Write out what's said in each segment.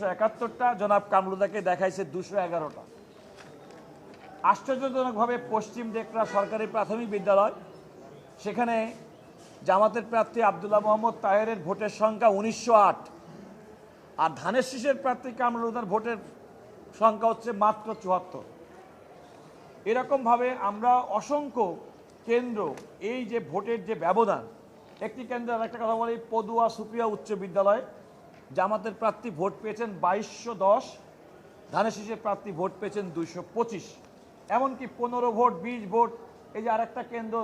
1771টা, জনাব কামরুদাকে দেখাইছে 211টা। আশ্চর্যজনকভাবে পশ্চিম ডেকরা সরকারি প্রাথমিক বিদ্যালয়, সেখানে জামাতের প্রার্থী আব্দুল্লাহ মোহাম্মদ তাহেরের ভোটের সংখ্যা 1908, আর ধানের শীষের প্রার্থী কামরুদার ভোটের সংখ্যা হচ্ছে মাত্র 74। এরকমভাবে আমরা অসংখ্য কেন্দ্র, এই যে ভোটের যে ব্যবধান, একটি কেন্দ্রে আর একটা কথা বলি, পদুয়া সুপ্রিয়া উচ্চ বিদ্যালয় জামাতের প্রার্থী ভোট পেয়েছেন 2210, ধানের শীষের প্রার্থী ভোট পেয়েছেন 225, এমনকি 15 ভোট 20 ভোট। এই যে আরেকটা কেন্দ্র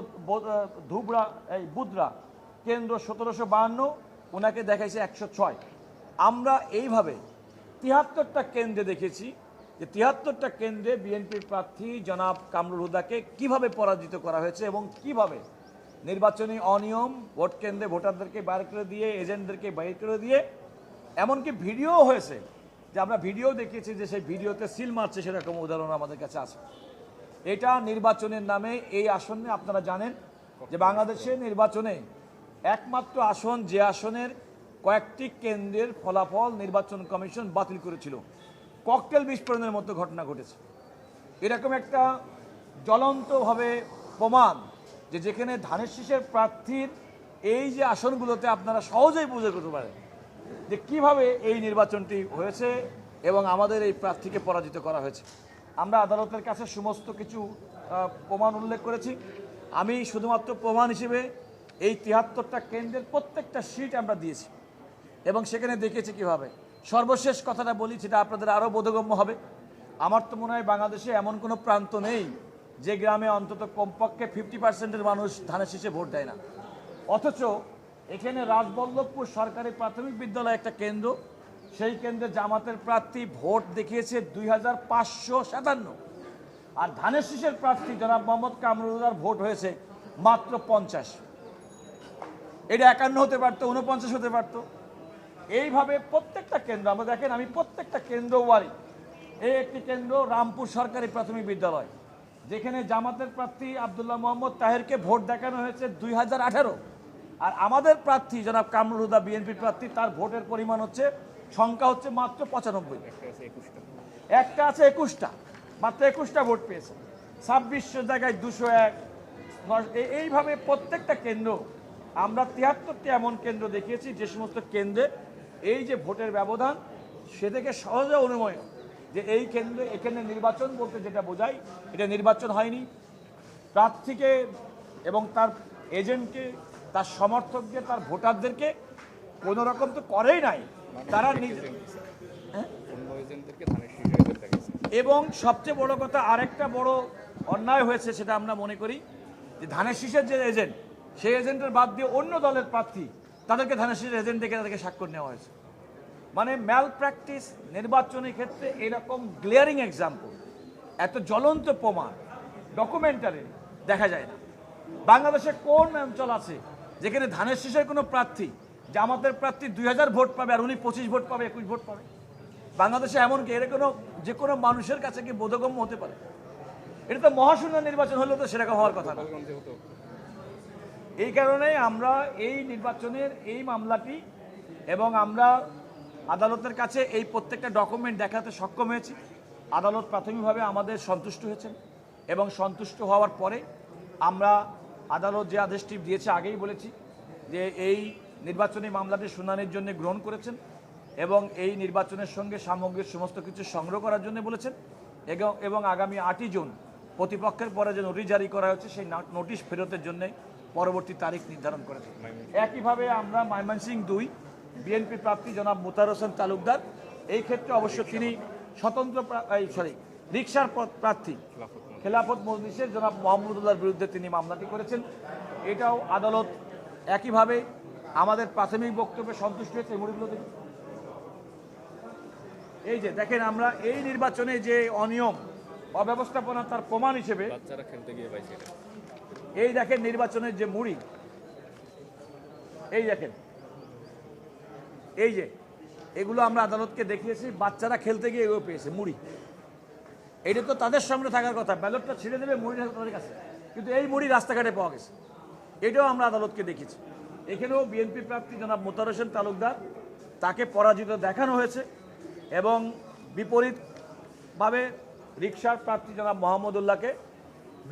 ধুবড়া, এই বুধরা কেন্দ্র 1752, ওনাকে দেখাইছে 106। আমরা এইভাবে 73টা কেন্দ্রে দেখেছি যে 73টা কেন্দ্রে বিএনপির প্রার্থী জনাব কামরুল হুদাকে কিভাবে পরাজিত করা হয়েছে এবং কিভাবে নির্বাচনী অনিয়ম, ভোট কেন্দ্রে ভোটারদেরকে বাইর করে দিয়ে, এজেন্টদেরকে বাইর করে দিয়ে, এমনকি ভিডিও হয়েছে যে আমরা ভিডিও দেখিয়েছি যে সেই ভিডিওতে সিল মারছে, সেরকম উদাহরণ আমাদের কাছে আছে। এটা নির্বাচনের নামে এই আসনে আপনারা জানেন যে বাংলাদেশে নির্বাচনে একমাত্র আসন, যে আসনের কয়েকটি কেন্দ্রের ফলাফল নির্বাচন কমিশন বাতিল করেছিল, ককটেল বিস্ফোরণের মতো ঘটনা ঘটেছে। এরকম একটা জ্বলন্তভাবে প্রমাণ যে যেখানে ধানের শীষের প্রার্থীর এই যে আসনগুলোতে আপনারা সহজেই বুঝে করতে পারেন যে কিভাবে এই নির্বাচনটি হয়েছে এবং আমাদের এই প্রার্থীকে পরাজিত করা হয়েছে। আমরা আদালতের কাছে সমস্ত কিছু প্রমাণ উল্লেখ করেছি। আমি শুধুমাত্র প্রমাণ হিসেবে এই 73টা কেন্দ্রের প্রত্যেকটা সিট আমরা দিয়েছি এবং সেখানে দেখেছি কিভাবে। সর্বশেষ কথাটা বলি, সেটা আপনাদের আরও বোধগম্য হবে। আমার তো মনে হয় বাংলাদেশে এমন কোনো প্রান্ত নেই যে গ্রামে অন্তত কমপক্ষে 50%-এর মানুষ ধানের শীষে ভোট দেয় না। অথচ এখানে রাজবল্লভপুর সরকারি প্রাথমিক বিদ্যালয় একটা কেন্দ্র, সেই কেন্দ্রে জামাতের প্রার্থী ভোট দেখিয়েছে 2557, আর ধানের শীষের প্রার্থী জনাব মোহাম্মদ কামরুদার ভোট হয়েছে মাত্র 50। এটা 51 হতে পারতো, 49 হতে পারতো। এইভাবে প্রত্যেকটা কেন্দ্র আমরা দেখেন, আমি প্রত্যেকটা কেন্দ্র ওয়ারি। এই একটি কেন্দ্র রামপুর সরকারি প্রাথমিক বিদ্যালয়, যেখানে জামাতের প্রার্থী আব্দুল্লাহ মোহাম্মদ তাহেরকে ভোট দেখানো হয়েছে 2018, আর আমাদের প্রার্থী জনাব কামরুল হুদা বিএনপির প্রার্থী, তার ভোটের পরিমাণ হচ্ছে, সংখ্যা হচ্ছে মাত্র 95। একটা আছে 21টা, মাত্র 21টা ভোট পেয়েছে। 2600 জায়গায় 201। এইভাবে প্রত্যেকটা কেন্দ্র আমরা 73টি এমন কেন্দ্র দেখিয়েছি যে সমস্ত কেন্দ্রে এই যে ভোটের ব্যবধান, সে থেকে সহজে অনুমেয় যে এই কেন্দ্রে, এখানে নির্বাচন বলতে যেটা বোঝায়, এটা নির্বাচন হয়নি। প্রার্থীকে এবং তার এজেন্টকে, তার সমর্থকদের, তার ভোটারদেরকে কোনো রকম তো করেই নাই, তারা এবং সবচেয়ে বড় কথা, আরেকটা বড় অন্যায় হয়েছে, সেটা আমরা মনে করি যে ধানের শীষের যে এজেন্ট, সেই এজেন্টের বাদ দিয়ে অন্য দলের প্রার্থী, তাদেরকে ধানের শীষের এজেন্ট দেখে তাদেরকে স্বাক্ষর নেওয়া হয়েছে। মানে ম্যাল প্র্যাকটিস নির্বাচনের ক্ষেত্রে এরকম গ্লেয়ারিং এক্সাম্পল, এত জ্বলন্ত প্রমাণ ডকুমেন্টারি দেখা যায় না। বাংলাদেশে কোন অঞ্চল আছে যেখানে ধানের শীষের কোনো প্রার্থী, জামাতের প্রার্থী 2000 ভোট পাবে আর উনি 25 ভোট পাবে, 21 ভোট পাবে? বাংলাদেশে এমনকি এর কোনো, যে কোনো মানুষের কাছে কি বোধগম্য হতে পারে? এটা তো মহাশূন্য নির্বাচন হলেও তো সেরকম হওয়ার কথা না। এই কারণে আমরা এই নির্বাচনের এই মামলাটি, এবং আমরা আদালতের কাছে এই প্রত্যেকটা ডকুমেন্ট দেখাতে সক্ষম হয়েছি। আদালত প্রাথমিকভাবে আমাদের সন্তুষ্ট হয়েছেন এবং সন্তুষ্ট হওয়ার পরে আমরা আদালত যে আদেশটি দিয়েছে, আগেই বলেছি যে এই নির্বাচনী মামলাটি শুনানির জন্য গ্রহণ করেছেন এবং এই নির্বাচনের সঙ্গে সামগ্রিক সমস্ত কিছু সংগ্রহ করার জন্য বলেছেন এবং আগামী 8ই জুন প্রতিপক্ষের পরে যে নোটিশ জারি করা হচ্ছে, সেই নোটিশ ফেরতের জন্য পরবর্তী তারিখ নির্ধারণ করেছে। একইভাবে আমরা ময়মনসিংহ 2 বিএনপি প্রার্থী জনাব মুতার হোসেন তালুকদার, এই ক্ষেত্রে অবশ্য তিনি স্বতন্ত্র রিকশার প্রার্থী খেলাফত মজলিসের জনাব মোহাম্মদুল্লাহর বিরুদ্ধে তিনি মামলাটি করেছেন। এটাও আদালত একইভাবে আমাদের প্রাথমিক বক্তব্যে সন্তুষ্ট হয়েছে। মুড়িগুলো দেখুন, এই যে দেখেন, আমরা এই নির্বাচনে যে অনিয়ম, অব্যবস্থাপনা, তার প্রমাণ হিসেবে এই দেখেন নির্বাচনের যে মুড়ি, এই দেখেন, এই যে এগুলো আমরা আদালতকে দেখিয়েছি, বাচ্চারা খেলতে গিয়ে এগুলো পেয়েছে মুড়ি। এটা তো তাদের সামনে থাকার কথা, ব্যালটটা ছিঁড়ে দেবে, মুড়ি তাদের কাছে, কিন্তু এই মুড়ি রাস্তাঘাটে পাওয়া গেছে। এটাও আমরা আদালতকে দেখেছি। এখানেও বিএনপি প্রার্থী জনাব মুতার হোসেন তালুকদার, তাকে পরাজিত দেখানো হয়েছে এবং বিপরীতভাবে রিকশার প্রার্থী জনাব মোহাম্মদুল্লাহকে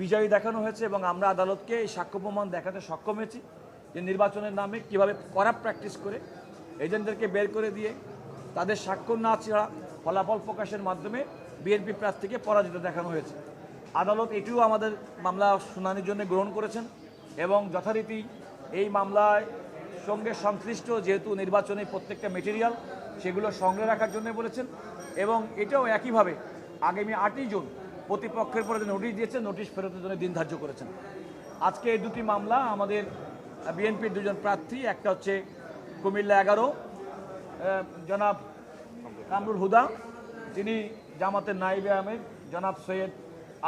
বিজয়ী দেখানো হয়েছে এবং আমরা আদালতকে এই সাক্ষ্য প্রমাণ দেখাতে সক্ষম হয়েছি যে নির্বাচনের নামে কিভাবে করাপ্ট প্র্যাকটিস করে এজেন্টদেরকে বের করে দিয়ে তাদের স্বাক্ষর না ছাড়া ফলাফল প্রকাশের মাধ্যমে বিএনপি প্রার্থীকে পরাজিত দেখানো হয়েছে। আদালত এটিও আমাদের মামলা শুনানির জন্য গ্রহণ করেছেন এবং যথারীতি এই মামলায় সঙ্গে সংশ্লিষ্ট যেহেতু নির্বাচনে প্রত্যেকটা মেটেরিয়াল সেগুলো সংগ্রহে রাখার জন্য বলেছেন এবং এটাও একইভাবে আগামী 8ই জুন প্রতিপক্ষের পরে যে নোটিশ দিয়েছে নোটিশ ফেরতের জন্য দিন ধার্য করেছেন। আজকে এই দুটি মামলা আমাদের বিএনপির দুজন প্রার্থী, একটা হচ্ছে কুমিল্লা 11 জনাব কামরুল হুদা, যিনি জামাতের নায়েবে আমির জনাব সৈয়দ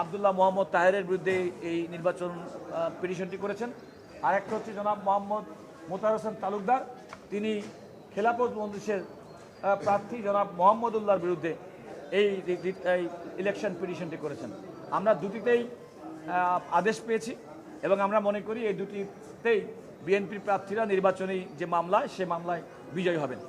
আবদুল্লাহ মোহাম্মদ তাহেরের বিরুদ্ধে এই নির্বাচন পিটিশনটি করেছেন। আর একটা হচ্ছে জনাব মোহাম্মদ মোতাহার হোসেন তালুকদার, তিনি খেলাফত মজলিসের প্রার্থী জনাব মোহাম্মদুল্লাহর বিরুদ্ধে এই ইলেকশন পিটিশনটি করেছেন। আমরা দুটিতেই আদেশ পেয়েছি এবং আমরা মনে করি এই দুটিতেই বিএনপির প্রার্থীরা নির্বাচনী যে মামলায় সে মামলায় বিজয়ী হবেন।